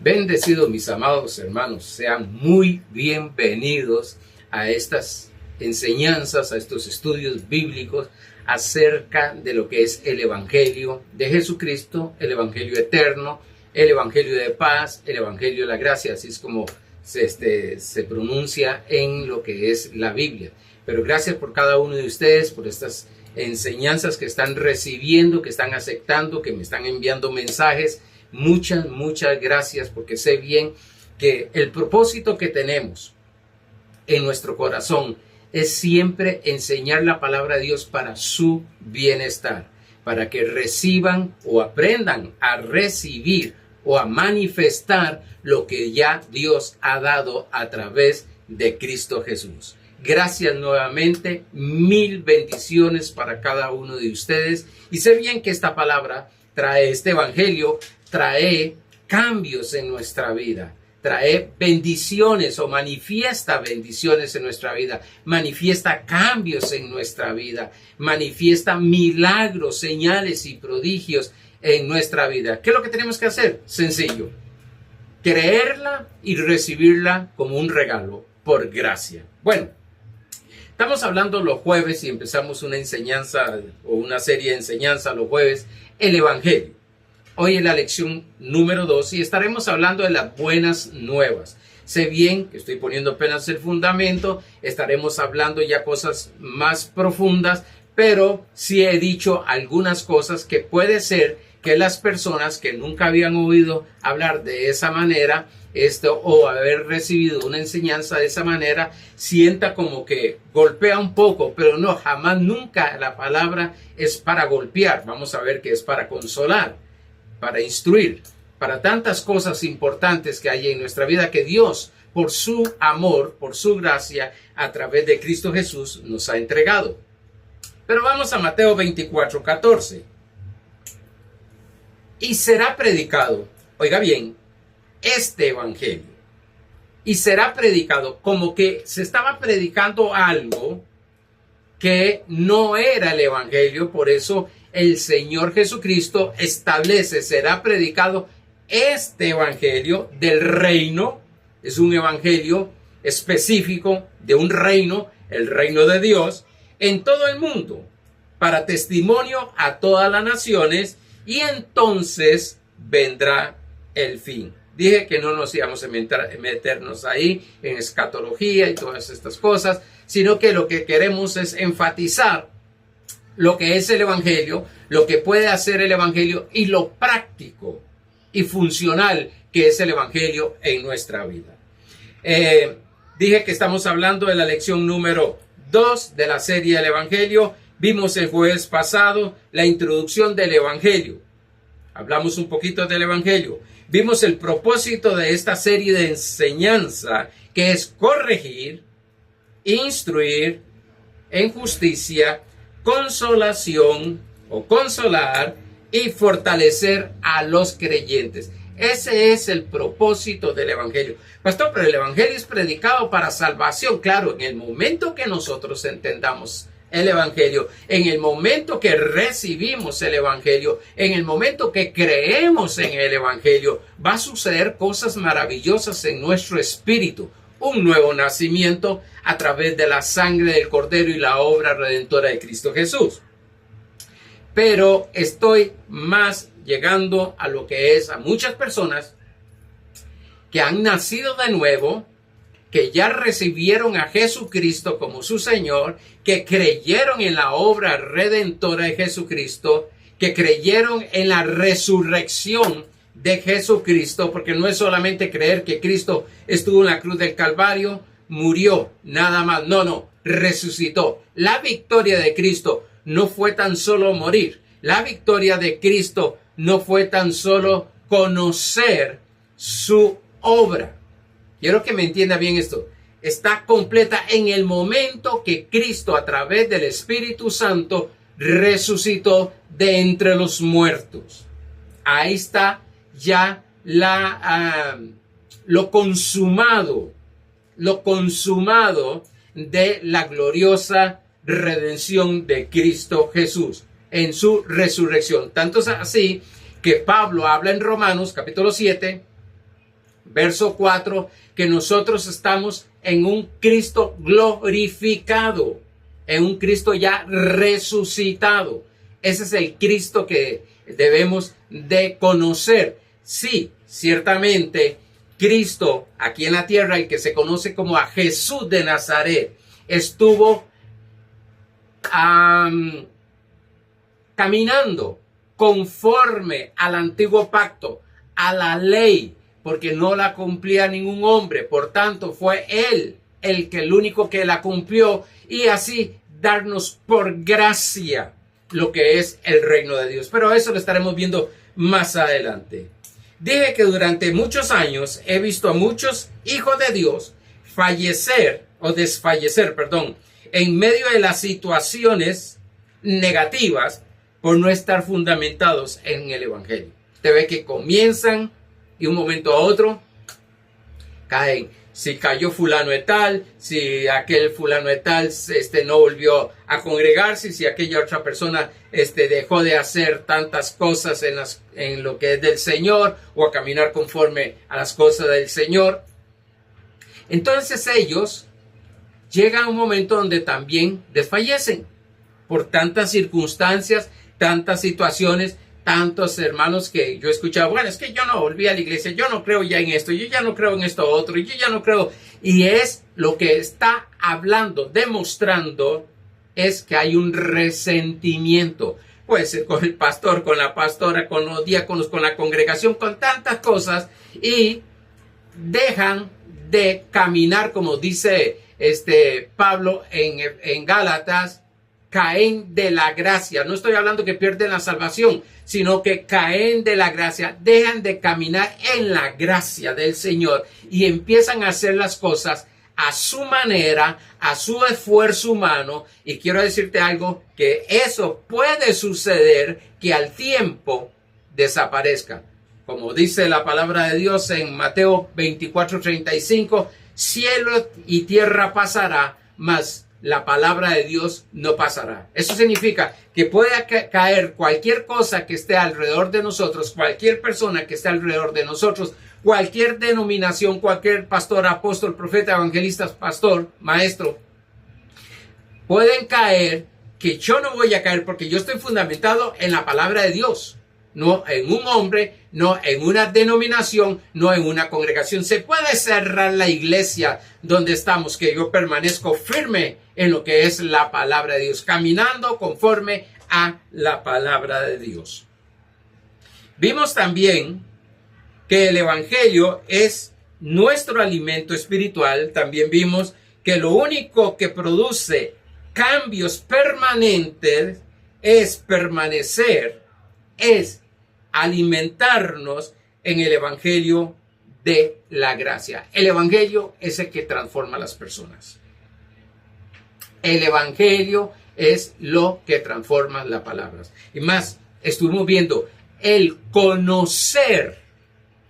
Bendecidos mis amados hermanos, sean muy bienvenidos a estas enseñanzas, a estos estudios bíblicos acerca de lo que es el Evangelio de Jesucristo, el Evangelio eterno, el Evangelio de paz, el Evangelio de la gracia, así es como se pronuncia en lo que es la Biblia. Pero gracias por cada uno de ustedes, por estas enseñanzas que están recibiendo, que están aceptando, que me están enviando mensajes. Muchas gracias, porque sé bien que el propósito que tenemos en nuestro corazón es siempre enseñar la palabra de Dios para su bienestar, para que reciban o aprendan a recibir o a manifestar lo que ya Dios ha dado a través de Cristo Jesús. Gracias nuevamente, mil bendiciones para cada uno de ustedes. Y sé bien que esta palabra trae, este evangelio trae cambios en nuestra vida, trae bendiciones o manifiesta bendiciones en nuestra vida, manifiesta cambios en nuestra vida, manifiesta milagros, señales y prodigios en nuestra vida. ¿Qué es lo que tenemos que hacer? Sencillo, creerla y recibirla como un regalo por gracia. Bueno, estamos hablando los jueves y empezamos una enseñanza o una serie de enseñanza los jueves, el Evangelio. Hoy es la lección número 2 y estaremos hablando de las buenas nuevas. Sé bien que estoy poniendo apenas el fundamento, estaremos hablando ya cosas más profundas, pero sí he dicho algunas cosas que puede ser que las personas que nunca habían oído hablar de esa manera, o haber recibido una enseñanza de esa manera, sienta como que golpea un poco, pero no, jamás, nunca la palabra es para golpear. Vamos a ver que es para consolar, para instruir, para tantas cosas importantes que hay en nuestra vida que Dios, por su amor, por su gracia, a través de Cristo Jesús, nos ha entregado. Pero vamos a Mateo 24:14. Y será predicado, oiga bien, este evangelio. Y será predicado, como que se estaba predicando algo que no era el evangelio. Por eso el Señor Jesucristo establece, será predicado este evangelio del reino. Es un evangelio específico de un reino, el reino de Dios, en todo el mundo, para testimonio a todas las naciones, y entonces vendrá el fin. Dije que no nos íbamos a meternos ahí en escatología y todas estas cosas, sino que lo que queremos es enfatizar lo que es el evangelio, lo que puede hacer el evangelio y lo práctico y funcional que es el evangelio en nuestra vida. Dije que estamos hablando de la lección número 2 de la serie del evangelio. Vimos el jueves pasado la introducción del evangelio. Hablamos un poquito del evangelio. Vimos el propósito de esta serie de enseñanza, que es corregir, instruir en justicia, consolación o consolar y fortalecer a los creyentes. Ese es el propósito del evangelio. Pastor, pero el evangelio es predicado para salvación. Claro, en el momento que nosotros entendamos el evangelio, en el momento que recibimos el evangelio, en el momento que creemos en el evangelio, va a suceder cosas maravillosas en nuestro espíritu. Un nuevo nacimiento a través de la sangre del Cordero y la obra redentora de Cristo Jesús. Pero estoy más llegando a lo que es a muchas personas que han nacido de nuevo, que ya recibieron a Jesucristo como su Señor, que creyeron en la obra redentora de Jesucristo, que creyeron en la resurrección de Jesucristo, porque no es solamente creer que Cristo estuvo en la cruz del Calvario, murió, nada más. No, resucitó. La victoria de Cristo no fue tan solo morir. La victoria de Cristo no fue tan solo conocer su obra. Quiero que me entienda bien esto. Está completa en el momento que Cristo, a través del Espíritu Santo, resucitó de entre los muertos. Ahí está ya lo consumado de la gloriosa redención de Cristo Jesús en su resurrección. Tanto es así que Pablo habla en Romanos capítulo 7, verso 4, que nosotros estamos en un Cristo glorificado, en un Cristo ya resucitado. Ese es el Cristo que debemos de conocer. Sí, ciertamente, Cristo aquí en la tierra, el que se conoce como a Jesús de Nazaret, estuvo caminando conforme al antiguo pacto, a la ley, porque no la cumplía ningún hombre. Por tanto, fue Él el único que la cumplió, y así darnos por gracia lo que es el reino de Dios. Pero eso lo estaremos viendo más adelante. Dije que durante muchos años he visto a muchos hijos de Dios fallecer o desfallecer, en medio de las situaciones negativas por no estar fundamentados en el Evangelio. Usted ve que comienzan y un momento a otro caen. Si cayó fulano de tal, si aquel fulano de tal no volvió a congregarse, si aquella otra persona dejó de hacer tantas cosas en lo que es del Señor, o a caminar conforme a las cosas del Señor. Entonces ellos llegan a un momento donde también desfallecen por tantas circunstancias, tantas situaciones, tantos hermanos que yo he escuchado: bueno, es que yo no volví a la iglesia, yo no creo ya en esto, yo ya no creo en esto otro, yo ya no creo. Y es lo que está hablando, demostrando, es que hay un resentimiento. Puede ser con el pastor, con la pastora, con los diáconos, con la congregación, con tantas cosas, y dejan de caminar, como dice Pablo en Gálatas, caen de la gracia. No estoy hablando que pierden la salvación, sino que caen de la gracia, dejan de caminar en la gracia del Señor y empiezan a hacer las cosas a su manera, a su esfuerzo humano. Y quiero decirte algo, que eso puede suceder, que al tiempo desaparezca. Como dice la palabra de Dios en Mateo 24:35, cielo y tierra pasará, mas la palabra de Dios no pasará. Eso significa que puede caer cualquier cosa que esté alrededor de nosotros, cualquier persona que esté alrededor de nosotros, cualquier denominación, cualquier pastor, apóstol, profeta, evangelista, pastor, maestro, pueden caer, que yo no voy a caer porque yo estoy fundamentado en la palabra de Dios. No en un hombre, no en una denominación, no en una congregación. Se puede cerrar la iglesia donde estamos, que yo permanezco firme en lo que es la palabra de Dios, caminando conforme a la palabra de Dios. Vimos también que el Evangelio es nuestro alimento espiritual. También vimos que lo único que produce cambios permanentes es permanecer, es alimentarnos en el Evangelio de la gracia. El Evangelio es el que transforma a las personas. El Evangelio es lo que transforma las palabras. Y más, estuvimos viendo el conocer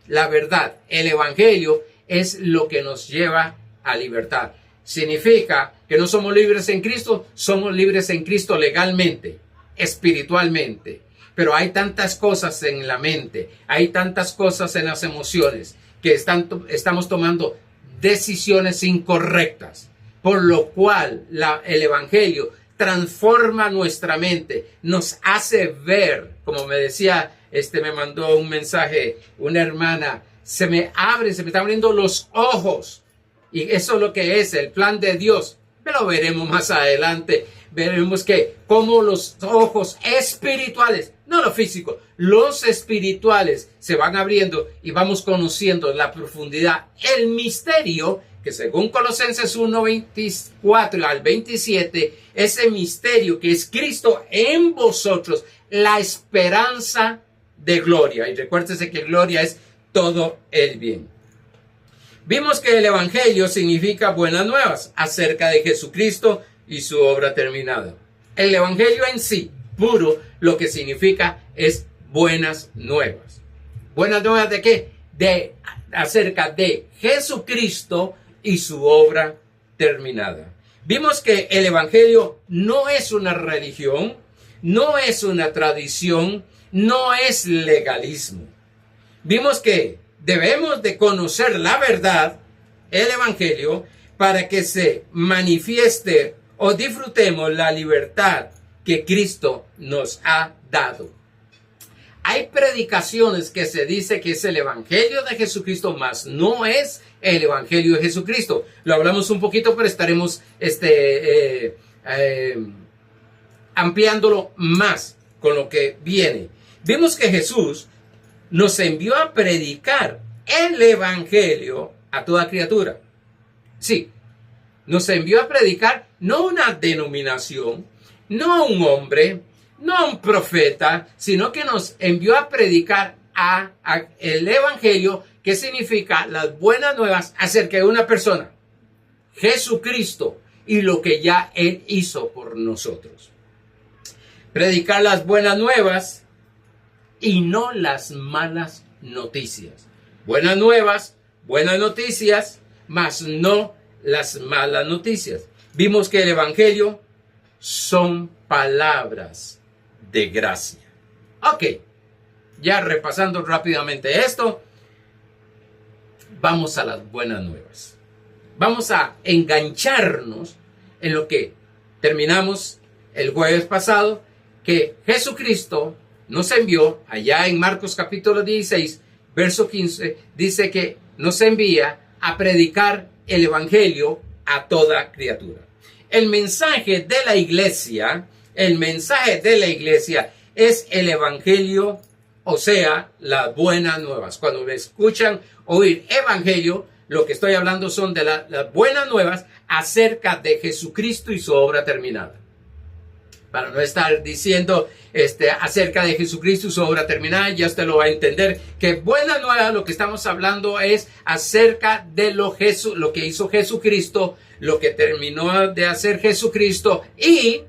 la verdad. El Evangelio es lo que nos lleva a libertad. Significa que no somos libres en Cristo, somos libres en Cristo legalmente, espiritualmente. Pero hay tantas cosas en la mente, hay tantas cosas en las emociones, que estamos tomando decisiones incorrectas, por lo cual el Evangelio transforma nuestra mente, nos hace ver, como me decía, me mandó un mensaje una hermana: se me están abriendo los ojos, y eso es lo que es el plan de Dios. Pero veremos más adelante, veremos que como los ojos espirituales, no lo físico, los espirituales se van abriendo y vamos conociendo la profundidad, el misterio, que según Colosenses 1:24 al 27, ese misterio que es Cristo en vosotros, la esperanza de gloria. Y recuérdese que gloria es todo el bien. Vimos que el Evangelio significa buenas nuevas acerca de Jesucristo y su obra terminada. El Evangelio en sí, puro, lo que significa es buenas nuevas. ¿Buenas nuevas de qué? Acerca de Jesucristo y su obra terminada. Vimos que el Evangelio no es una religión, no es una tradición, no es legalismo. Vimos que debemos de conocer la verdad, el Evangelio, para que se manifieste o disfrutemos la libertad que Cristo nos ha dado. Hay predicaciones que se dice que es el Evangelio de Jesucristo, mas no es el Evangelio de Jesucristo. Lo hablamos un poquito, pero estaremos ampliándolo más con lo que viene. Vimos que Jesús nos envió a predicar el Evangelio a toda criatura. Sí, nos envió a predicar no una denominación, no a un hombre, no a un profeta, sino que nos envió a predicar el Evangelio, que significa las buenas nuevas acerca de una persona, Jesucristo, y lo que ya Él hizo por nosotros. Predicar las buenas nuevas y no las malas noticias. Buenas nuevas, buenas noticias, mas no las malas noticias. Vimos que el Evangelio son palabras de gracia. Ok, ya repasando rápidamente esto, vamos a las buenas nuevas. Vamos a engancharnos en lo que terminamos el jueves pasado, que Jesucristo nos envió, allá en Marcos capítulo 16, verso 15, dice que nos envía a predicar el Evangelio a toda criatura. El mensaje de la iglesia es el Evangelio, o sea, las buenas nuevas. Cuando me escuchan oír Evangelio, lo que estoy hablando son de las buenas nuevas acerca de Jesucristo y su obra terminada. Para no estar diciendo acerca de Jesucristo y su obra terminada, ya usted lo va a entender, que buena nueva, lo que estamos hablando es acerca de lo que hizo Jesucristo, lo que terminó de hacer Jesucristo y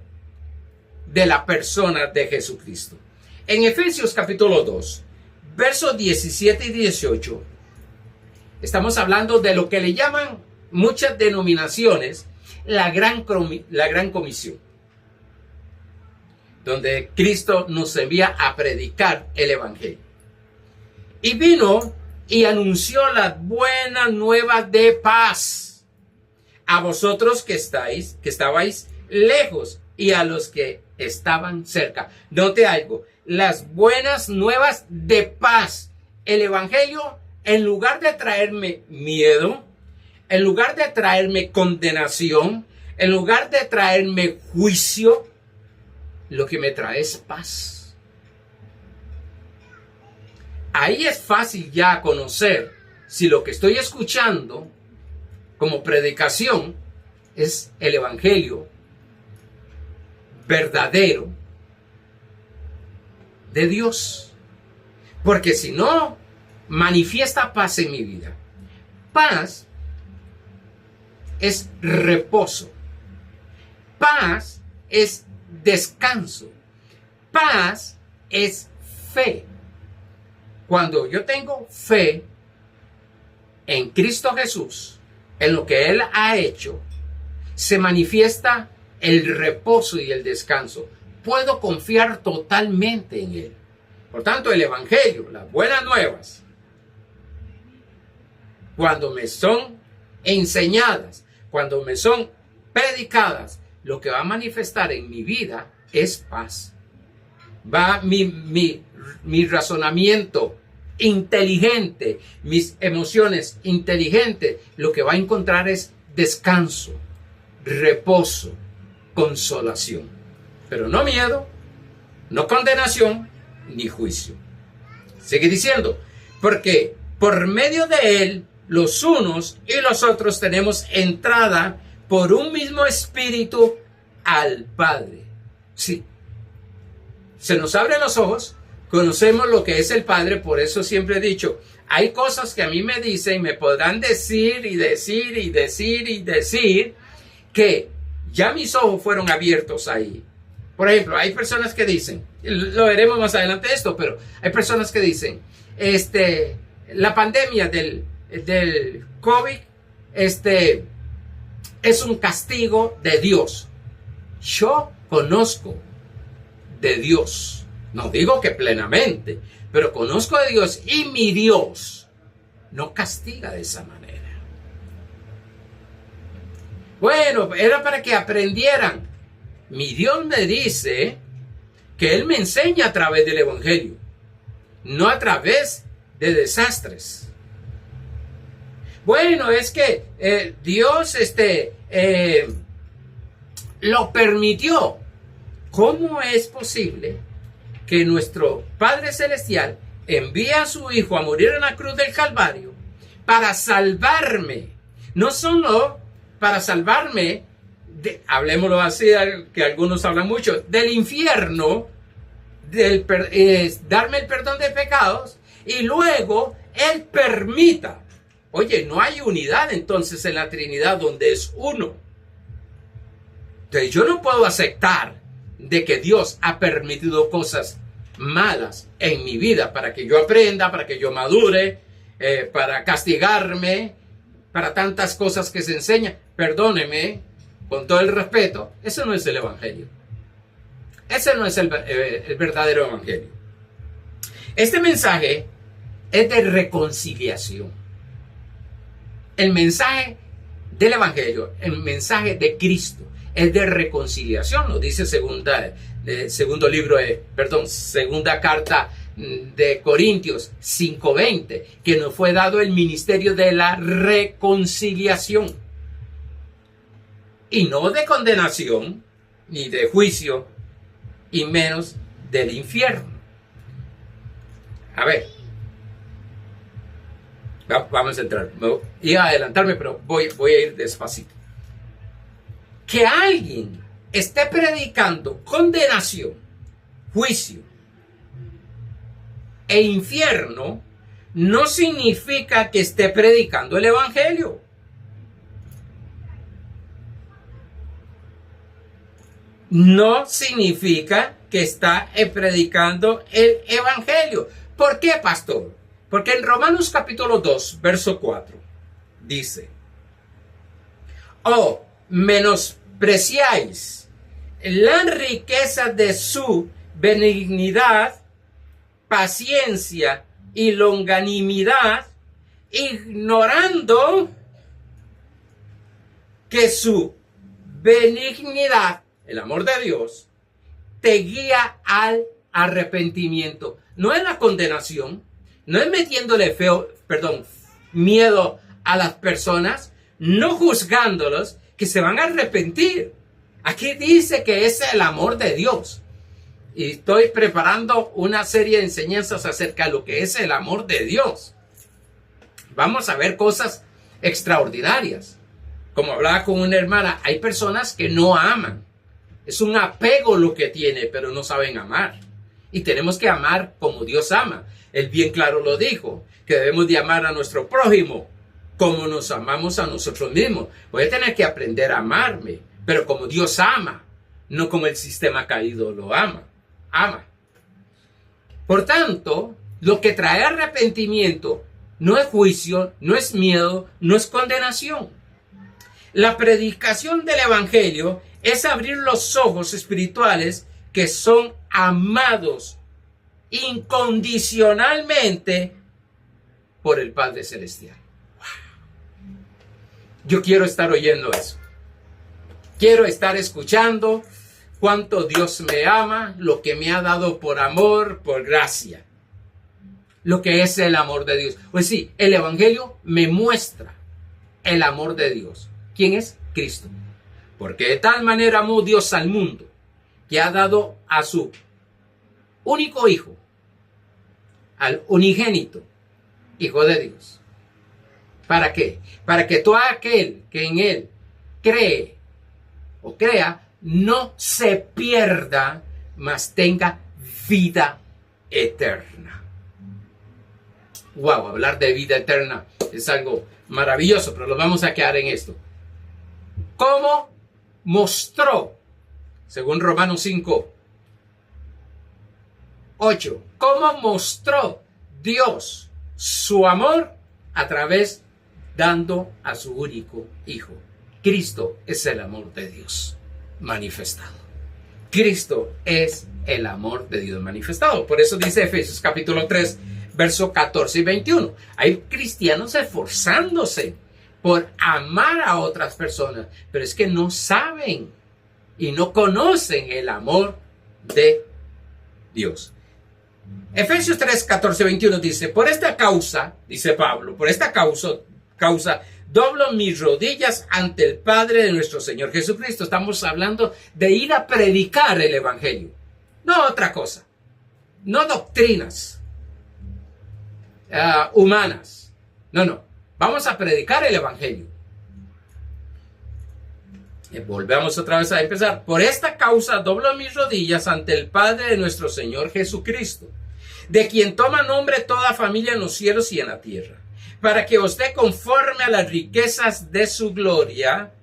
de la persona de Jesucristo. En Efesios capítulo 2, versos 17 y 18, estamos hablando de lo que le llaman muchas denominaciones la gran comisión, donde Cristo nos envía a predicar el Evangelio. Y vino y anunció las buenas nuevas de paz a vosotros que estabais lejos y a los que estaban cerca. Note algo, las buenas nuevas de paz. El Evangelio, en lugar de traerme miedo, en lugar de traerme condenación, en lugar de traerme juicio, lo que me trae es paz. Ahí es fácil ya conocer si lo que estoy escuchando como predicación es el Evangelio verdadero de Dios. Porque si no, manifiesta paz en mi vida. Paz es reposo. Paz es descanso. Paz es fe. Cuando yo tengo fe en Cristo Jesús, en lo que Él ha hecho, se manifiesta el reposo y el descanso. Puedo confiar totalmente en Él. Por tanto, el Evangelio, las buenas nuevas, cuando me son enseñadas, cuando me son predicadas, lo que va a manifestar en mi vida es paz. Va mi razonamiento inteligente, mis emociones inteligentes, lo que va a encontrar es descanso, reposo, consolación. Pero no miedo, no condenación, ni juicio. Sigue diciendo, porque por medio de Él, los unos y los otros tenemos entrada por un mismo espíritu al Padre. Sí. Se nos abren los ojos, conocemos lo que es el Padre, por eso siempre he dicho, hay cosas que a mí me dicen, me podrán decir y decir y decir y decir, que ya mis ojos fueron abiertos ahí. Por ejemplo, hay personas que dicen, lo veremos más adelante esto, pero hay personas que dicen, la pandemia del COVID, es un castigo de Dios. Yo conozco de Dios. No digo que plenamente, pero conozco de Dios y mi Dios no castiga de esa manera. Bueno, era para que aprendieran. Mi Dios me dice que Él me enseña a través del Evangelio, no a través de desastres. Bueno, es que Dios lo permitió. ¿Cómo es posible que nuestro Padre Celestial envíe a su Hijo a morir en la cruz del Calvario para salvarme? No solo para salvarme, hablemoslo así, que algunos hablan mucho, del infierno, darme el perdón de pecados, y luego Él permita. Oye, no hay unidad entonces en la Trinidad donde es uno. Entonces yo no puedo aceptar de que Dios ha permitido cosas malas en mi vida para que yo aprenda, para que yo madure, para castigarme, para tantas cosas que se enseñan. Perdóneme, con todo el respeto, eso no es el Evangelio. Ese no es el verdadero Evangelio. Este mensaje es de reconciliación. El mensaje del Evangelio, el mensaje de Cristo, es de reconciliación. Lo dice segunda carta de Corintios 5:20, que nos fue dado el ministerio de la reconciliación. Y no de condenación, ni de juicio, y menos del infierno. A ver, vamos a entrar. Iba a adelantarme, pero voy a ir despacito. Que alguien esté predicando condenación, juicio e infierno no significa que esté predicando el Evangelio. No significa que está predicando el Evangelio. ¿Por qué, pastor? Porque en Romanos capítulo 2, verso 4, dice: «Oh, menospreciáis la riqueza de su benignidad, paciencia y longanimidad, ignorando que su benignidad, el amor de Dios, te guía al arrepentimiento». No es la condenación, no es metiéndole miedo a las personas, no juzgándolos, que se van a arrepentir. Aquí dice que es el amor de Dios. Y estoy preparando una serie de enseñanzas acerca de lo que es el amor de Dios. Vamos a ver cosas extraordinarias. Como hablaba con una hermana, hay personas que no aman. Es un apego lo que tiene, pero no saben amar. Y tenemos que amar como Dios ama. Él bien claro lo dijo, que debemos de amar a nuestro prójimo como nos amamos a nosotros mismos. Voy a tener que aprender a amarme, pero como Dios ama, no como el sistema caído lo ama. Por tanto, lo que trae arrepentimiento no es juicio, no es miedo, no es condenación. La predicación del Evangelio es abrir los ojos espirituales que son amados incondicionalmente por el Padre Celestial. Yo quiero estar oyendo eso. Quiero estar escuchando cuánto Dios me ama, lo que me ha dado por amor, por gracia. Lo que es el amor de Dios. Pues sí, el Evangelio me muestra el amor de Dios. ¿Quién es? Cristo. Porque de tal manera amó Dios al mundo, que ha dado a su único Hijo, al unigénito Hijo de Dios. ¿Para qué? Para que todo aquel que en Él cree o crea no se pierda, mas tenga vida eterna. Wow, hablar de vida eterna es algo maravilloso, pero lo vamos a quedar en esto. ¿Cómo mostró, según Romanos 5:8, cómo mostró Dios su amor? A través dando a su único Hijo. Cristo es el amor de Dios manifestado. Cristo es el amor de Dios manifestado. Por eso dice Efesios capítulo 3, verso 14 y 21. Hay cristianos esforzándose por amar a otras personas, pero es que no saben y no conocen el amor de Dios. Efesios 3, 14, 21 dice, por esta causa, dice Pablo, por esta causa doblo mis rodillas ante el Padre de nuestro Señor Jesucristo. Estamos hablando de ir a predicar el Evangelio, no otra cosa, no doctrinas humanas, no, vamos a predicar el Evangelio. Volvemos otra vez a empezar. Por esta causa doblo mis rodillas ante el Padre de nuestro Señor Jesucristo, de quien toma nombre toda familia en los cielos y en la tierra, para que os dé conforme a las riquezas de su gloria,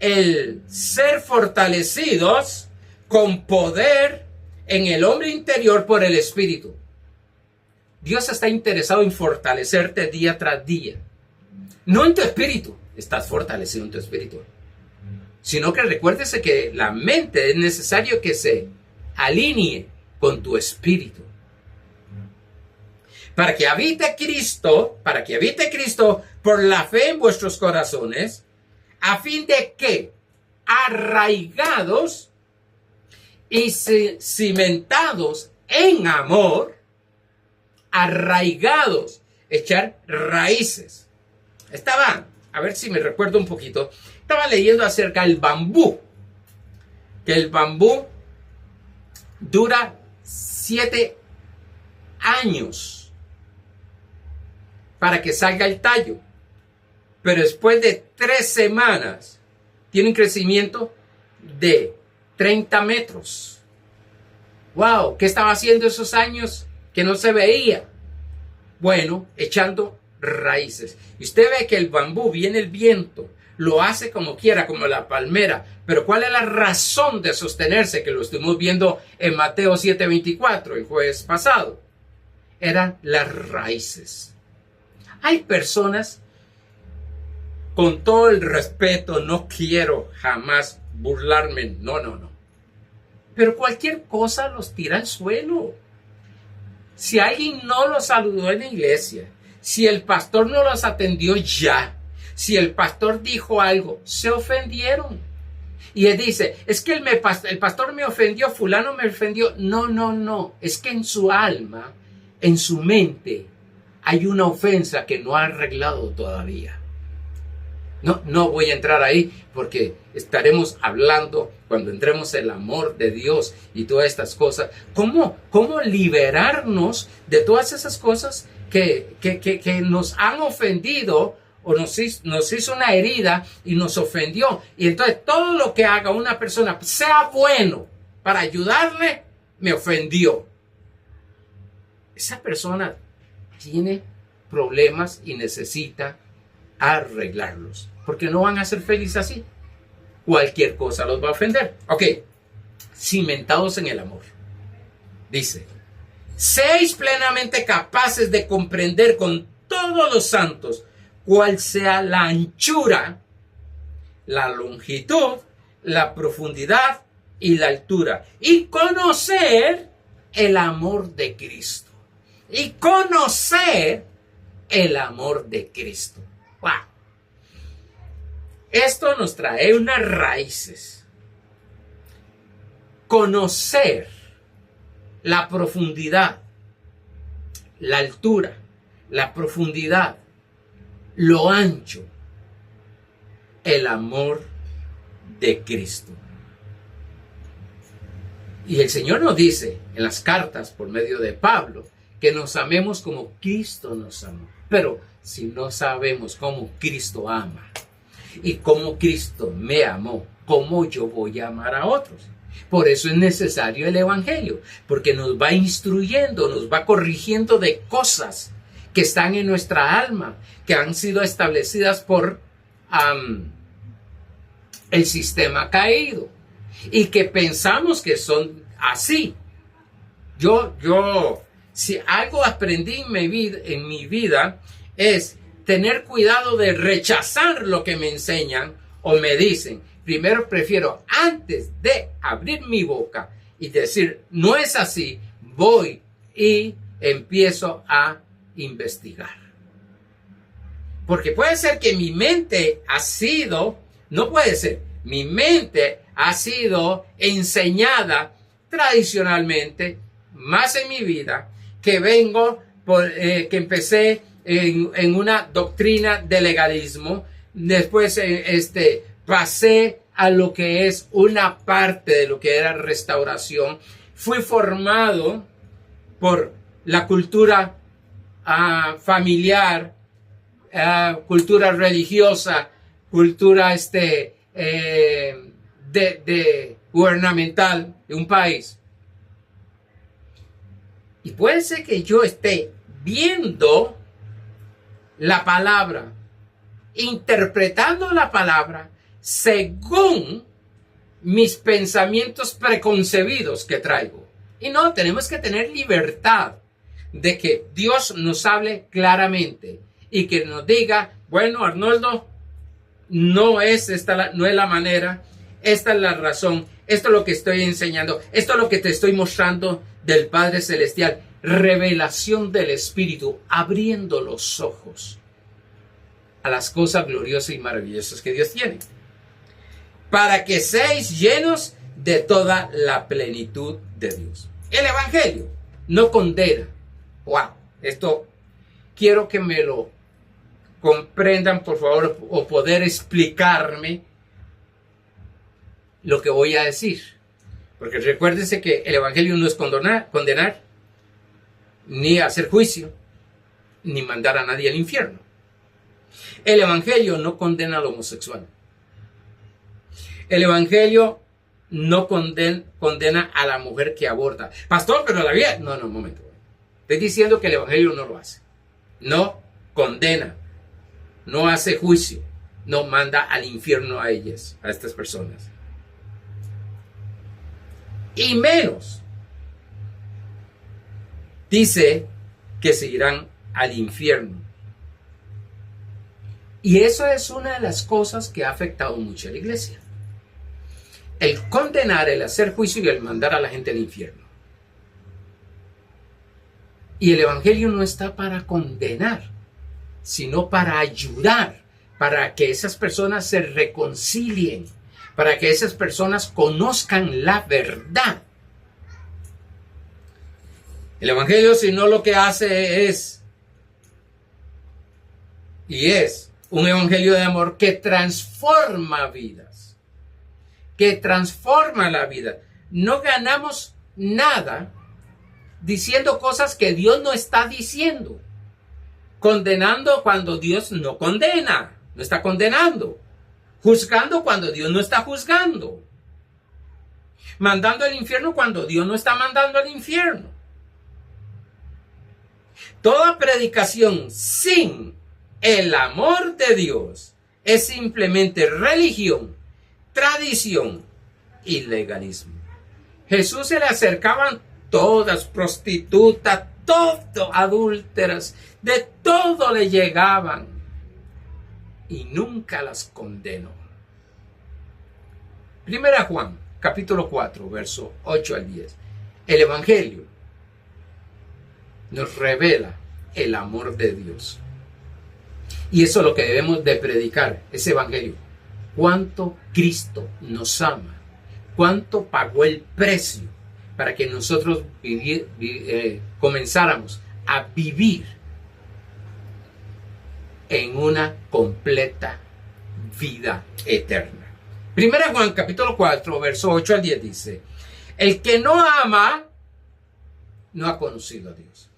el ser fortalecidos con poder en el hombre interior por el Espíritu. Dios está interesado en fortalecerte día tras día. No en tu espíritu, estás fortalecido en tu espíritu, sino que recuérdese que la mente es necesario que se alinee con tu espíritu. Para que habite Cristo por la fe en vuestros corazones, a fin de que, arraigados y cimentados en amor, echar raíces. A ver si me recuerdo un poquito, estaba leyendo acerca del bambú, que el bambú dura 7 años para que salga el tallo, pero después de 3 semanas tiene un crecimiento de 30 metros. ¡Wow! ¿Qué estaba haciendo esos años que no se veía? Bueno, echando raíces. Y usted ve que el bambú, viene el viento, lo hace como quiera, como la palmera. Pero ¿cuál es la razón de sostenerse? Que lo estuvimos viendo en Mateo 7:24, el jueves pasado. Eran las raíces. Hay personas, con todo el respeto, no quiero jamás burlarme, no. Pero cualquier cosa los tira al suelo. Si alguien no los saludó en la iglesia, si el pastor no los atendió ya, si el pastor dijo algo, se ofendieron. Y él dice, es que el pastor me ofendió, fulano me ofendió. No. Es que en su alma, en su mente, hay una ofensa que no ha arreglado todavía. No voy a entrar ahí porque estaremos hablando cuando entremos en el amor de Dios y todas estas cosas. ¿Cómo liberarnos de todas esas cosas que nos han ofendido o nos hizo una herida y nos ofendió? Y entonces todo lo que haga una persona, sea bueno para ayudarle, me ofendió. Esa persona tiene problemas y necesita arreglarlos, porque no van a ser felices así. Cualquier cosa los va a ofender. Ok, cimentados en el amor. Dice, seáis plenamente capaces de comprender con todos los santos cuál sea la anchura, la longitud, la profundidad y la altura, y conocer el amor de Cristo. Y conocer el amor de Cristo. ¡Wow! Esto nos trae unas raíces. Conocer la profundidad, la altura, la profundidad, lo ancho, el amor de Cristo. Y el Señor nos dice en las cartas por medio de Pablo que nos amemos como Cristo nos amó. Pero si no sabemos cómo Cristo ama y cómo Cristo me amó, ¿cómo yo voy a amar a otros? Por eso es necesario el Evangelio, porque nos va instruyendo, nos va corrigiendo de cosas que están en nuestra alma, que han sido establecidas por el sistema caído y que pensamos que son así. Si algo aprendí en mi vida es tener cuidado de rechazar lo que me enseñan o me dicen. Primero prefiero, antes de abrir mi boca y decir, no es así, voy y empiezo a investigar. Porque puede ser que mi mente ha sido, no puede ser, mi mente ha sido enseñada tradicionalmente, más en mi vida, que que empecé en una doctrina de legalismo, después pasé a lo que es una parte de lo que era restauración. Fui formado por la cultura familiar, cultura religiosa, cultura gubernamental de un país. Y puede ser que yo esté viendo la palabra, interpretando la palabra según mis pensamientos preconcebidos que traigo. Y no, tenemos que tener libertad de que Dios nos hable claramente y que nos diga, bueno, Arnoldo, no es la manera, esta es la razón, esto es lo que estoy enseñando, esto es lo que te estoy mostrando del Padre Celestial. Revelación del Espíritu, abriendo los ojos a las cosas gloriosas y maravillosas que Dios tiene, para que seáis llenos de toda la plenitud de Dios. El Evangelio no condena. Wow, esto quiero que me lo comprendan, por favor, o poder explicarme lo que voy a decir. Porque recuérdense que el Evangelio no es condenar, ni hacer juicio, ni mandar a nadie al infierno. El Evangelio no condena al homosexual. El Evangelio no condena a la mujer que aborta. Pastor, pero la vida... No, un momento. Estoy diciendo que el Evangelio no lo hace. No condena, no hace juicio, no manda al infierno a ellas, a estas personas. Y menos dice que se irán al infierno. Y eso es una de las cosas que ha afectado mucho a la iglesia. El condenar, el hacer juicio y el mandar a la gente al infierno. Y el Evangelio no está para condenar, sino para ayudar, para que esas personas se reconcilien, para que esas personas conozcan la verdad. El Evangelio, si no, lo que hace es un Evangelio de amor que transforma vidas, que transforma la vida. No ganamos nada diciendo cosas que Dios no está diciendo, condenando cuando Dios no condena, no está condenando, juzgando cuando Dios no está juzgando, mandando al infierno cuando Dios no está mandando al infierno. Toda predicación sin el amor de Dios es simplemente religión, tradición y legalismo. Jesús se le acercaban todas, prostitutas, todo, adúlteras, de todo le llegaban y nunca las condenó. Primera Juan, capítulo 4, verso 8 al 10. El Evangelio nos revela el amor de Dios. Y eso es lo que debemos de predicar, ese Evangelio. Cuánto Cristo nos ama, cuánto pagó el precio para que nosotros comenzáramos a vivir en una completa vida eterna. Primera Juan capítulo 4, verso 8 al 10 dice: el que no ama no ha conocido a Dios.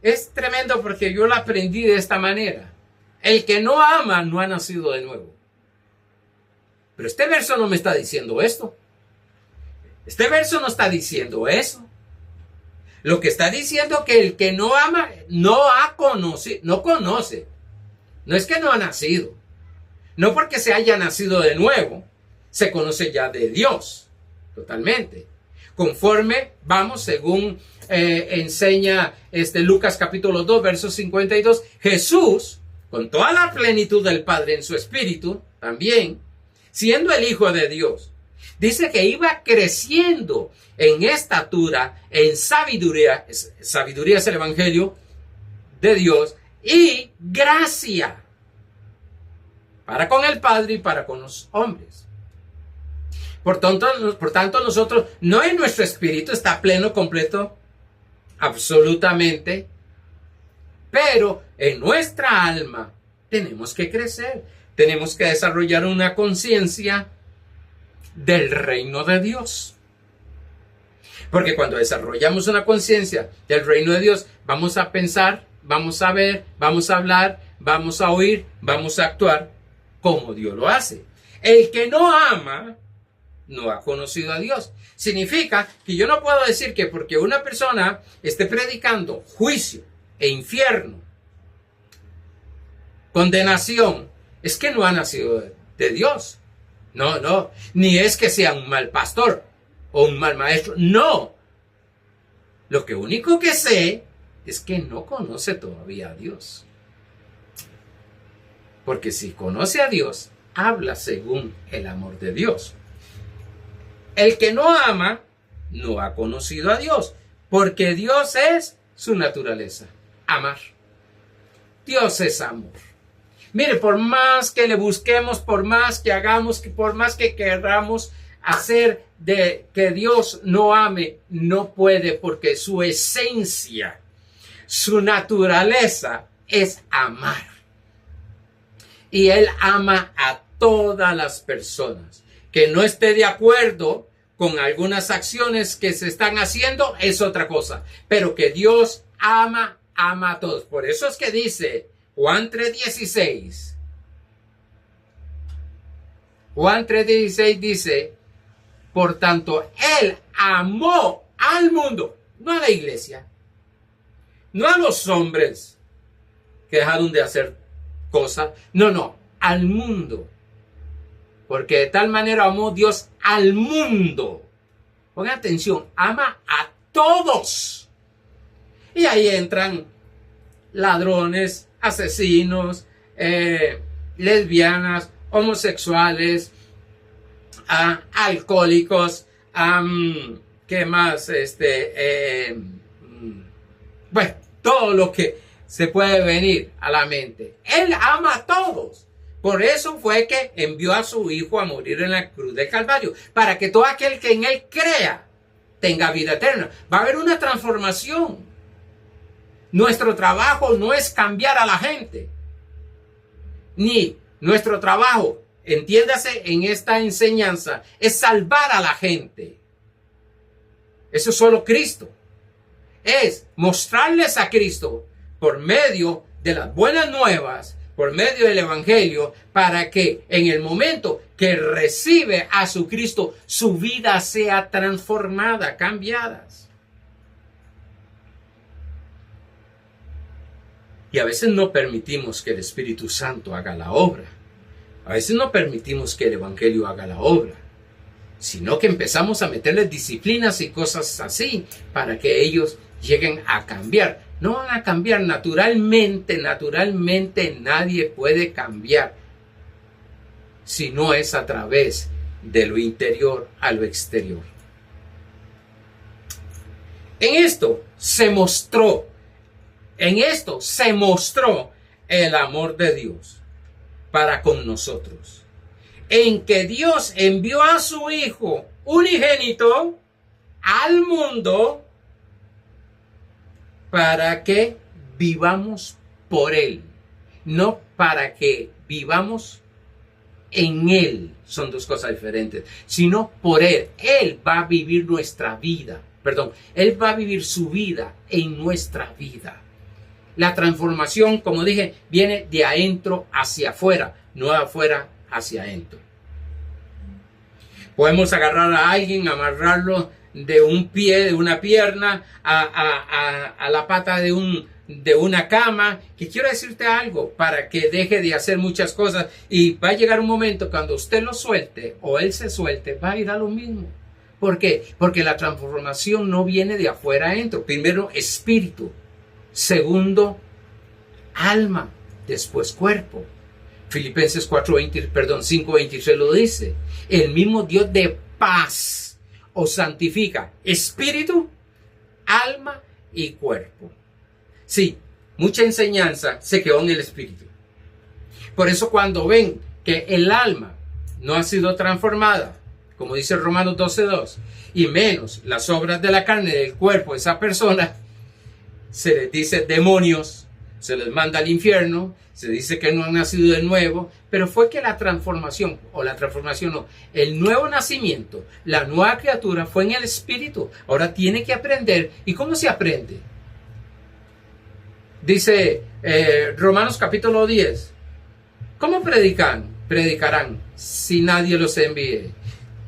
Es tremendo porque yo lo aprendí de esta manera. El que no ama no ha nacido de nuevo. Pero este verso no me está diciendo esto. Este verso no está diciendo eso. Lo que está diciendo es que el que no ama no conoce. No es que no ha nacido. No porque se haya nacido de nuevo, se conoce ya de Dios. Totalmente. Conforme vamos, según enseña Lucas capítulo 2, verso 52, Jesús, con toda la plenitud del Padre en su espíritu, también, siendo el Hijo de Dios, dice que iba creciendo en estatura, en sabiduría. Sabiduría es el Evangelio de Dios y gracia para con el Padre y para con los hombres. Por tanto, nosotros, no en nuestro espíritu está pleno, completo, absolutamente, pero en nuestra alma tenemos que crecer, tenemos que desarrollar una conciencia del reino de Dios. Porque cuando desarrollamos una conciencia del reino de Dios, vamos a pensar, vamos a ver, vamos a hablar, vamos a oír, vamos a actuar como Dios lo hace. El que no ama no ha conocido a Dios. Significa que yo no puedo decir que porque una persona esté predicando juicio e infierno, condenación, es que no ha nacido de Dios. No, ni es que sea un mal pastor o un mal maestro, no. Lo que único que sé es que no conoce todavía a Dios. Porque si conoce a Dios, habla según el amor de Dios. El que no ama, no ha conocido a Dios, porque Dios es su naturaleza, amar. Dios es amor. Mire, por más que le busquemos, por más que hagamos, por más que queramos hacer de que Dios no ame, no puede, porque su esencia, su naturaleza es amar. Y Él ama a todas las personas. Que no esté de acuerdo con algunas acciones que se están haciendo es otra cosa. Pero que Dios ama a todos. Por eso es que dice Juan 3:16. Juan 3:16 dice, por tanto, Él amó al mundo, no a la iglesia, no a los hombres que dejaron de hacer cosas, no, al mundo. Porque de tal manera amó Dios al mundo. Pongan atención, ama a todos. Y ahí entran ladrones, asesinos, lesbianas, homosexuales, alcohólicos, ¿qué más? Bueno, todo lo que se puede venir a la mente. Él ama a todos. Por eso fue que envió a su Hijo a morir en la cruz del Calvario, para que todo aquel que en Él crea tenga vida eterna. Va a haber una transformación. Nuestro trabajo no es cambiar a la gente, ni nuestro trabajo, entiéndase en esta enseñanza, es salvar a la gente. Eso es solo Cristo. Es mostrarles a Cristo por medio de las buenas nuevas, por medio del Evangelio, para que en el momento que recibe a su Cristo, su vida sea transformada, cambiada. Y a veces no permitimos que el Espíritu Santo haga la obra. A veces no permitimos que el Evangelio haga la obra, sino que empezamos a meterles disciplinas y cosas así para que ellos lleguen a cambiar. No van a cambiar naturalmente nadie puede cambiar si no es a través de lo interior a lo exterior. En esto se mostró el amor de Dios para con nosotros, en que Dios envió a su Hijo unigénito al mundo para que vivamos por Él, no para que vivamos en Él, son dos cosas diferentes, sino por Él. Él va a vivir Él va a vivir su vida en nuestra vida. La transformación, como dije, viene de adentro hacia afuera, no de afuera hacia adentro. Podemos agarrar a alguien, amarrarlo de un pie, de una pierna, a la pata de una cama, que quiero decirte algo, para que deje de hacer muchas cosas, y va a llegar un momento cuando usted lo suelte, o él se suelte, va a ir a lo mismo. ¿Por qué? Porque la transformación no viene de afuera adentro. Primero espíritu, segundo alma, después cuerpo. Filipenses 5:23 lo dice. El mismo Dios de paz os santifica espíritu, alma y cuerpo. Sí, mucha enseñanza se quedó en el espíritu. Por eso cuando ven que el alma no ha sido transformada, como dice Romanos 12:2, y menos las obras de la carne del cuerpo de esa persona, se les dice demonios, se les manda al infierno, se dice que no han nacido de nuevo, pero fue que la transformación, el nuevo nacimiento, la nueva criatura fue en el espíritu. Ahora tiene que aprender. ¿Y cómo se aprende? Dice Romanos capítulo 10, ¿cómo predicarán si nadie los envíe?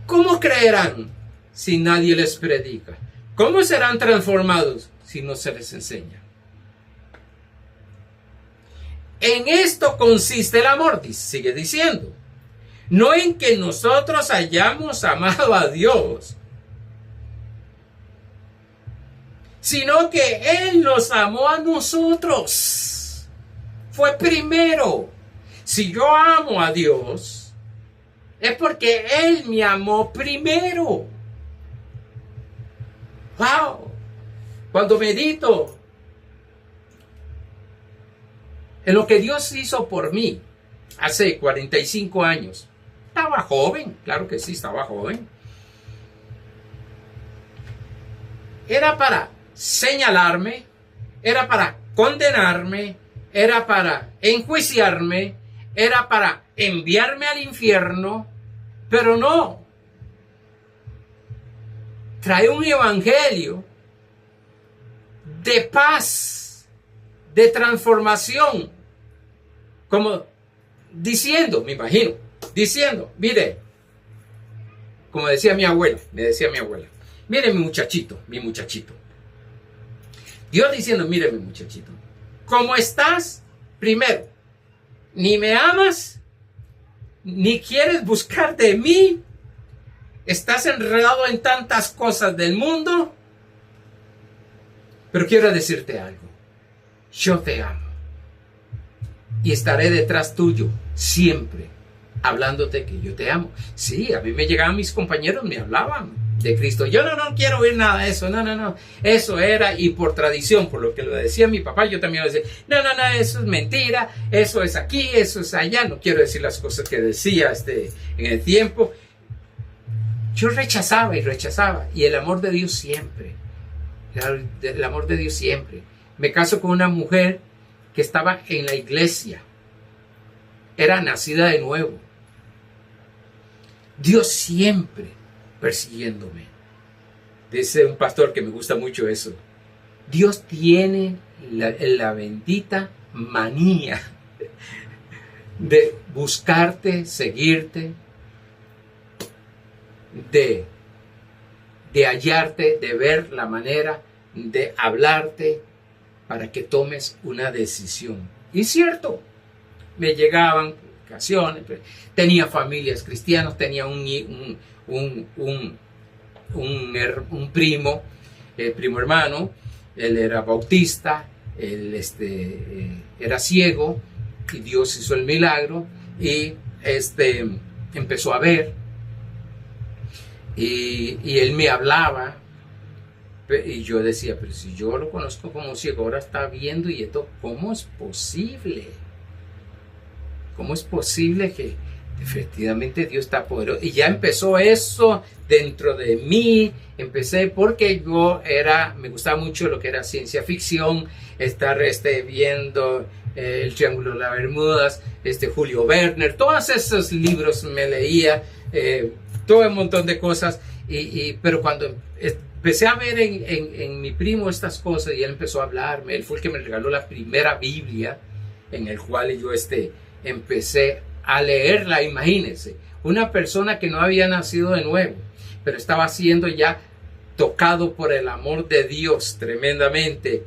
¿Cómo creerán si nadie les predica? ¿Cómo serán transformados si no se les enseña? En esto consiste el amor, sigue diciendo. No en que nosotros hayamos amado a Dios, sino que Él nos amó a nosotros. Fue primero. Si yo amo a Dios, es porque Él me amó primero. ¡Wow! Cuando medito en lo que Dios hizo por mí hace 45 años, estaba joven, claro que sí, estaba joven. Era para señalarme, era para condenarme, era para enjuiciarme, era para enviarme al infierno, pero no. Trae un evangelio de paz, de transformación, como diciendo, me imagino, diciendo, mire, como decía mi abuela, mire mi muchachito, Dios diciendo, mire mi muchachito, ¿cómo estás? Primero, ni me amas, ni quieres buscar de mí, estás enredado en tantas cosas del mundo, pero quiero decirte algo, yo te amo y estaré detrás tuyo siempre, hablándote que yo te amo. Sí, a mí me llegaban mis compañeros, me hablaban de Cristo. Yo no quiero oír nada de eso, no. Eso era, y por tradición, por lo que lo decía mi papá, yo también lo decía, no, eso es mentira, eso es aquí, eso es allá. No quiero decir las cosas que decía en el tiempo. Yo rechazaba, y el amor de Dios siempre. El amor de Dios siempre. Me caso con una mujer que estaba en la iglesia. Era nacida de nuevo. Dios siempre persiguiéndome. Dice un pastor que me gusta mucho eso. Dios tiene la bendita manía de buscarte, seguirte, de hallarte, de ver la manera de hablarte para que tomes una decisión. Y es cierto, me llegaban ocasiones, tenía familias cristianas, tenía un primo hermano, él era bautista, él era ciego, y Dios hizo el milagro, y empezó a ver, y él me hablaba, y yo decía, pero si yo lo conozco como ciego, ahora está viendo, y esto, ¿cómo es posible? ¿Cómo es posible que efectivamente Dios está poderoso? Y ya empezó eso dentro de mí. Empecé porque me gustaba mucho lo que era ciencia ficción, estar viendo El Triángulo de las Bermudas, Julio Verne, todos esos libros me leía, todo un montón de cosas, pero cuando empecé a ver en mi primo estas cosas, y él empezó a hablarme, él fue el que me regaló la primera Biblia, en el cual yo empecé a leerla. Imagínense, una persona que no había nacido de nuevo, pero estaba siendo ya tocado por el amor de Dios tremendamente,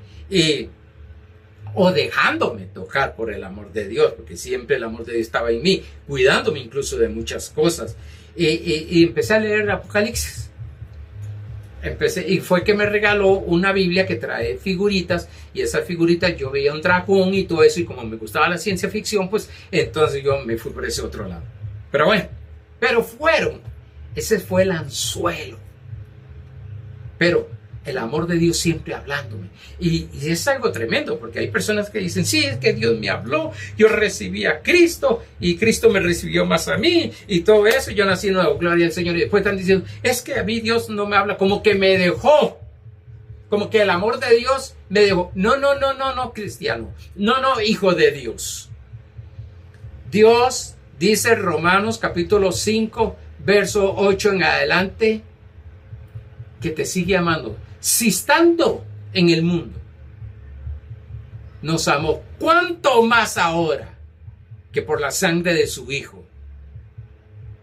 o dejándome tocar por el amor de Dios, porque siempre el amor de Dios estaba en mí, cuidándome incluso de muchas cosas, y empecé a leer el Apocalipsis. Y fue que me regaló una Biblia que trae figuritas, y esas figuritas yo veía un dragón y todo eso, y como me gustaba la ciencia ficción, pues entonces yo me fui por ese otro lado. Pero bueno, ese fue el anzuelo. Pero el amor de Dios siempre hablándome. Y es algo tremendo, porque hay personas que dicen, sí, es que Dios me habló, yo recibí a Cristo, y Cristo me recibió más a mí, y todo eso, yo nací nuevo, gloria al Señor. Y después están diciendo, es que a mí Dios no me habla, como que me dejó, como que el amor de Dios me dejó. No, cristiano, no, hijo de Dios. Dios dice Romanos capítulo 5, verso 8 en adelante, que te sigue amando. Si estando en el mundo nos amó, ¿cuánto más ahora que por la sangre de su Hijo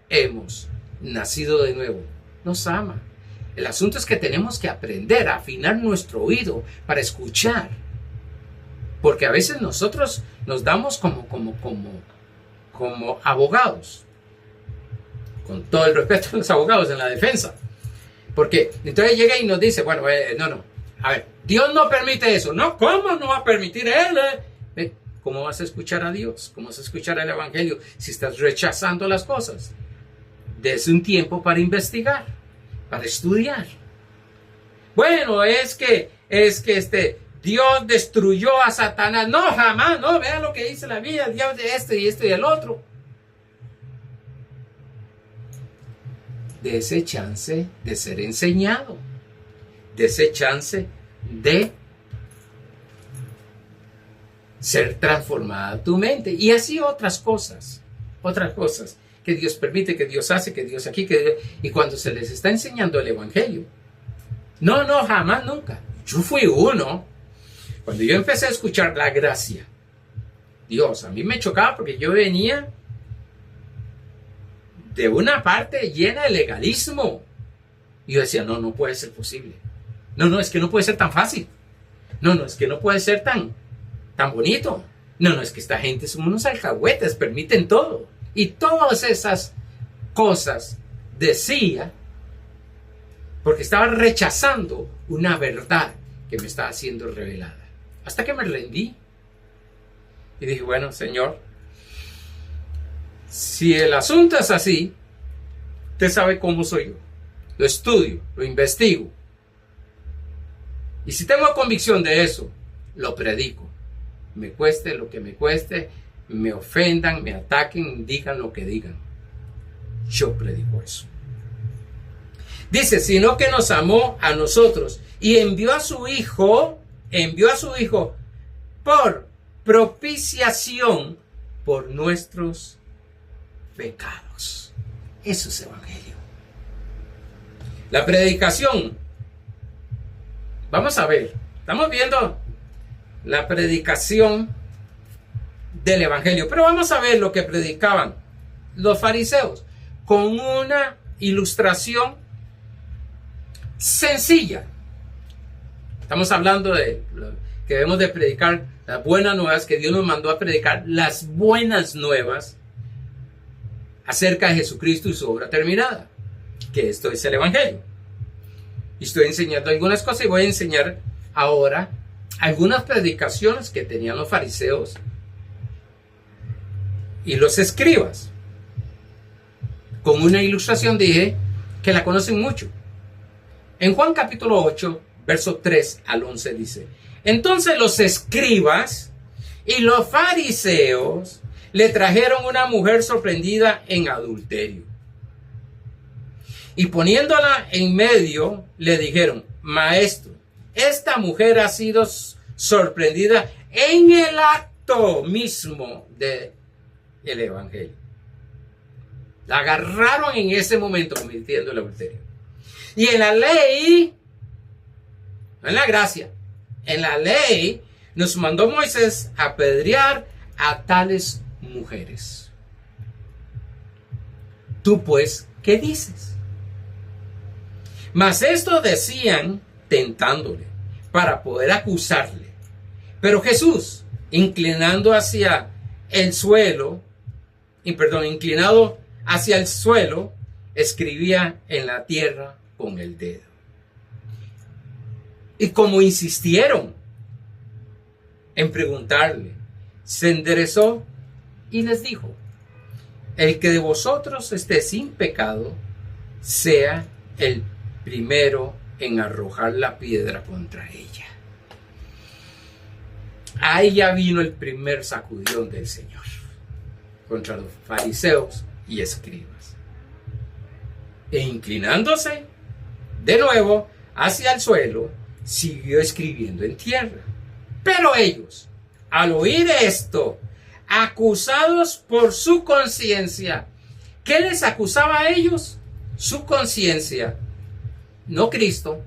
hemos nacido de nuevo? Nos ama. El asunto es que tenemos que aprender a afinar nuestro oído para escuchar. Porque a veces nosotros nos damos como abogados. Con todo el respeto a los abogados en la defensa. Porque entonces llega y nos dice, bueno, no, a ver, Dios no permite eso. No, ¿cómo no va a permitir Él? ¿Cómo vas a escuchar a Dios? ¿Cómo vas a escuchar el Evangelio si estás rechazando las cosas? Dese un tiempo para investigar, para estudiar. Bueno, es que Dios destruyó a Satanás. No, jamás, no, vean lo que dice la Biblia, Dios de este y el otro. De ese chance de ser enseñado, de ese chance de ser transformada tu mente, y así otras cosas que Dios permite, que Dios hace, que Dios aquí, y cuando se les está enseñando el Evangelio, no, jamás, nunca. Yo fui uno, cuando yo empecé a escuchar la gracia, Dios, a mí me chocaba porque yo venía de una parte llena de legalismo. Y yo decía, no puede ser posible. No, es que no puede ser tan fácil. No, es que no puede ser tan bonito. No, es que esta gente son unos alcahuetes, permiten todo. Y todas esas cosas decía porque estaba rechazando una verdad que me estaba siendo revelada. Hasta que me rendí. Y dije, bueno, Señor, si el asunto es así, usted sabe cómo soy yo. Lo estudio, lo investigo. Y si tengo convicción de eso, lo predico. Me cueste lo que me cueste, me ofendan, me ataquen, digan lo que digan. Yo predico eso. Dice, sino que nos amó a nosotros y envió a su Hijo por propiciación por nuestros pecados. Eso es Evangelio. La predicación. Vamos a ver. Estamos viendo la predicación del Evangelio. Pero vamos a ver lo que predicaban los fariseos con una ilustración sencilla. Estamos hablando de que debemos de predicar las buenas nuevas, que Dios nos mandó a predicar las buenas nuevas acerca de Jesucristo y su obra terminada, que esto es el Evangelio. Y estoy enseñando algunas cosas y voy a enseñar ahora algunas predicaciones que tenían los fariseos y los escribas. Con una ilustración dije que la conocen mucho. En Juan capítulo 8, verso 3 al 11 dice, entonces los escribas y los fariseos le trajeron una mujer sorprendida en adulterio. Y poniéndola en medio, le dijeron, maestro, esta mujer ha sido sorprendida en el acto mismo del Evangelio. La agarraron en ese momento cometiendo el adulterio. Y en la ley, no en la gracia, en la ley nos mandó Moisés a apedrear a tales mujeres. Tú pues, ¿qué dices? Mas esto decían tentándole para poder acusarle. Pero Jesús, inclinado hacia el suelo, escribía en la tierra con el dedo. Y como insistieron en preguntarle, se enderezó y les dijo, el que de vosotros esté sin pecado, sea el primero en arrojar la piedra contra ella. Ahí ya vino el primer sacudión del Señor contra los fariseos y escribas. E inclinándose de nuevo hacia el suelo, siguió escribiendo en tierra. Pero ellos, al oír esto, acusados por su conciencia, ¿qué les acusaba a ellos? Su conciencia, no Cristo,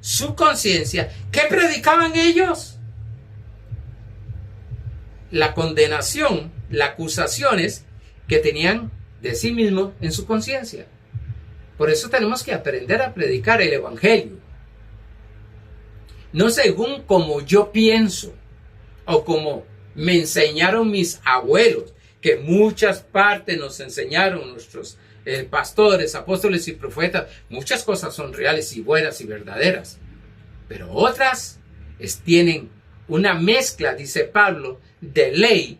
su conciencia. ¿Qué predicaban ellos? La condenación, las acusaciones que tenían de sí mismos en su conciencia. Por eso tenemos que aprender a predicar el Evangelio. No según como yo pienso o como me enseñaron mis abuelos, que muchas partes nos enseñaron nuestros pastores, apóstoles y profetas. Muchas cosas son reales y buenas y verdaderas, pero otras tienen una mezcla, dice Pablo, de ley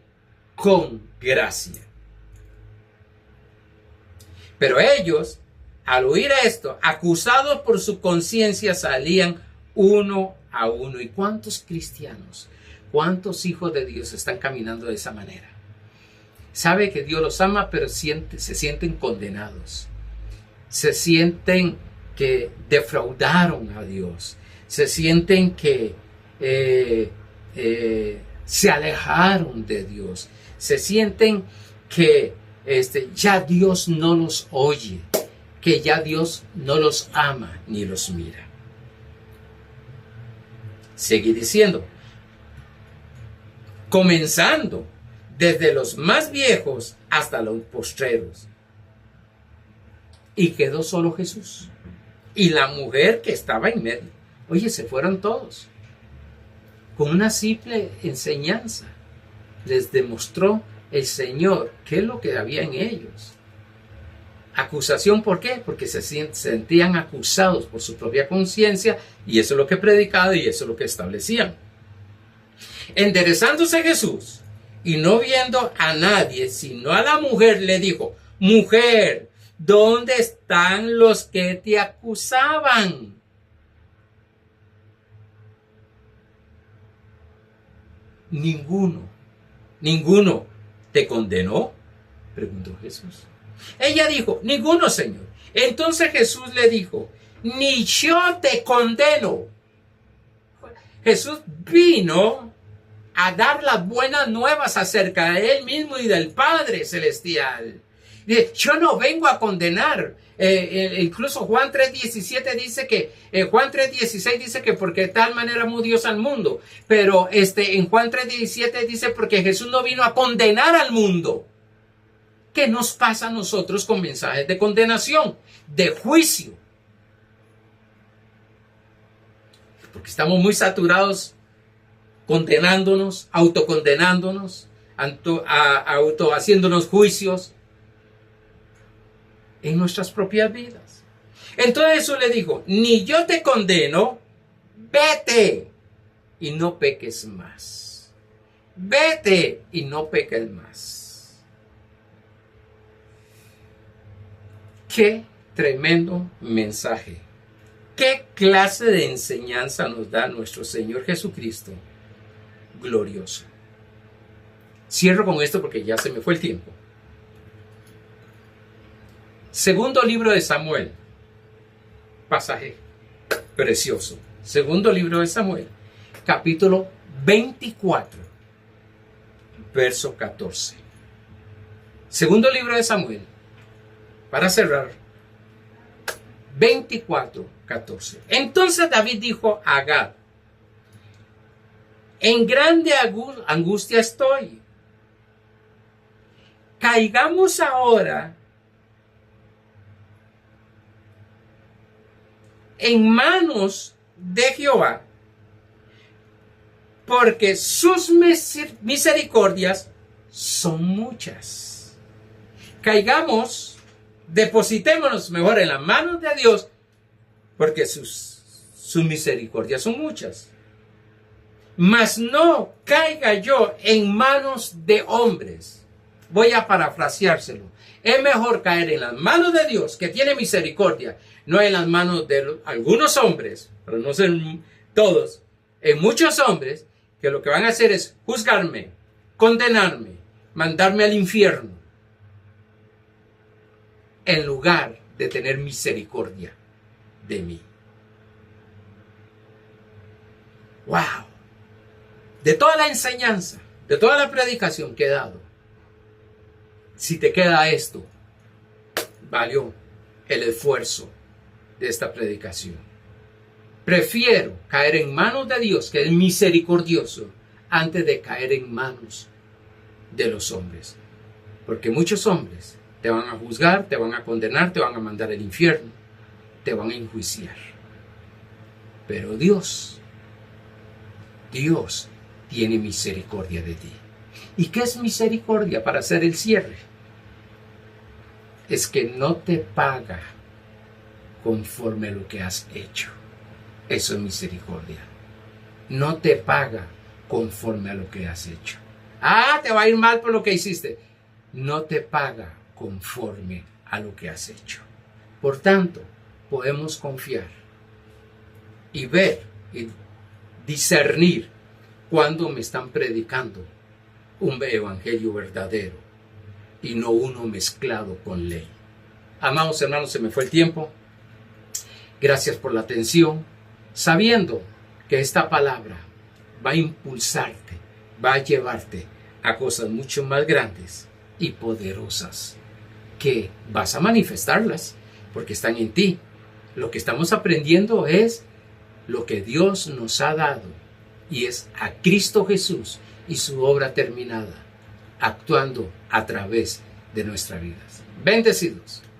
con gracia. Pero ellos, al oír esto, acusados por su conciencia, salían uno a uno. ¿Y cuántos cristianos, cuántos hijos de Dios están caminando de esa manera? Sabe que Dios los ama, pero se sienten condenados. Se sienten que defraudaron a Dios. Se sienten que se alejaron de Dios. Se sienten que ya Dios no los oye, que ya Dios no los ama ni los mira. Seguí diciendo, comenzando desde los más viejos hasta los postreros. Y quedó solo Jesús y la mujer que estaba en medio. Oye, se fueron todos. Con una simple enseñanza les demostró el Señor qué es lo que había en ellos. Acusación, ¿por qué? Porque se sentían acusados por su propia conciencia, y eso es lo que predicaba y eso es lo que establecían. Enderezándose Jesús y no viendo a nadie sino a la mujer, le dijo: mujer, ¿dónde están los que te acusaban? Ninguno te condenó, preguntó Jesús. Ella dijo: ninguno, Señor. Entonces Jesús le dijo: ni yo te condeno. Jesús vino a dar las buenas nuevas acerca de él mismo y del Padre Celestial. Dice: yo no vengo a condenar. Incluso Juan 3:17 dice que, Juan 3:16 dice que porque de tal manera amó Dios al mundo. Pero en Juan 3:17 dice porque Jesús no vino a condenar al mundo. ¿Qué nos pasa a nosotros con mensajes de condenación, de juicio? Porque estamos muy saturados condenándonos, autocondenándonos, haciéndonos juicios en nuestras propias vidas. Entonces Jesús le dijo: ni yo te condeno, vete y no peques más. Vete y no peques más. Qué tremendo mensaje. Qué clase de enseñanza nos da nuestro Señor Jesucristo glorioso. Cierro con esto porque ya se me fue el tiempo. Segundo libro de Samuel. Pasaje precioso. Segundo libro de Samuel. Capítulo 24. Verso 14. Segundo libro de Samuel. Para cerrar. 24:14. Entonces David dijo a Gad: en grande angustia estoy. Caigamos ahora en manos de Jehová, porque sus misericordias son muchas. Caigamos, depositémonos mejor en las manos de Dios, porque sus misericordias son muchas. Mas no caiga yo en manos de hombres. voy a parafraseárselo. Es mejor caer en las manos de Dios, que tiene misericordia, no en las manos de algunos hombres, pero no son todos, en muchos hombres, que lo que van a hacer es juzgarme, condenarme, mandarme al infierno, en lugar de tener misericordia de mí. ¡Wow! De toda la enseñanza, de toda la predicación que he dado, si te queda esto, valió el esfuerzo de esta predicación. Prefiero caer en manos de Dios, que es misericordioso, antes de caer en manos de los hombres. Porque muchos hombres te van a juzgar, te van a condenar, te van a mandar al infierno, te van a enjuiciar. Pero Dios tiene misericordia de ti. ¿Y qué es misericordia? Para hacer el cierre, es que no te paga conforme a lo que has hecho. Eso es misericordia. No te paga conforme a lo que has hecho. Te va a ir mal por lo que hiciste. No te paga conforme a lo que has hecho. Por tanto, podemos confiar y ver y discernir cuando me están predicando un evangelio verdadero y no uno mezclado con ley. Amados hermanos, se me fue el tiempo. Gracias por la atención, sabiendo que esta palabra va a impulsarte, va a llevarte a cosas mucho más grandes y poderosas, que vas a manifestarlas porque están en ti. Lo que estamos aprendiendo es lo que Dios nos ha dado, y es a Cristo Jesús y su obra terminada, actuando a través de nuestras vidas. Bendecidos.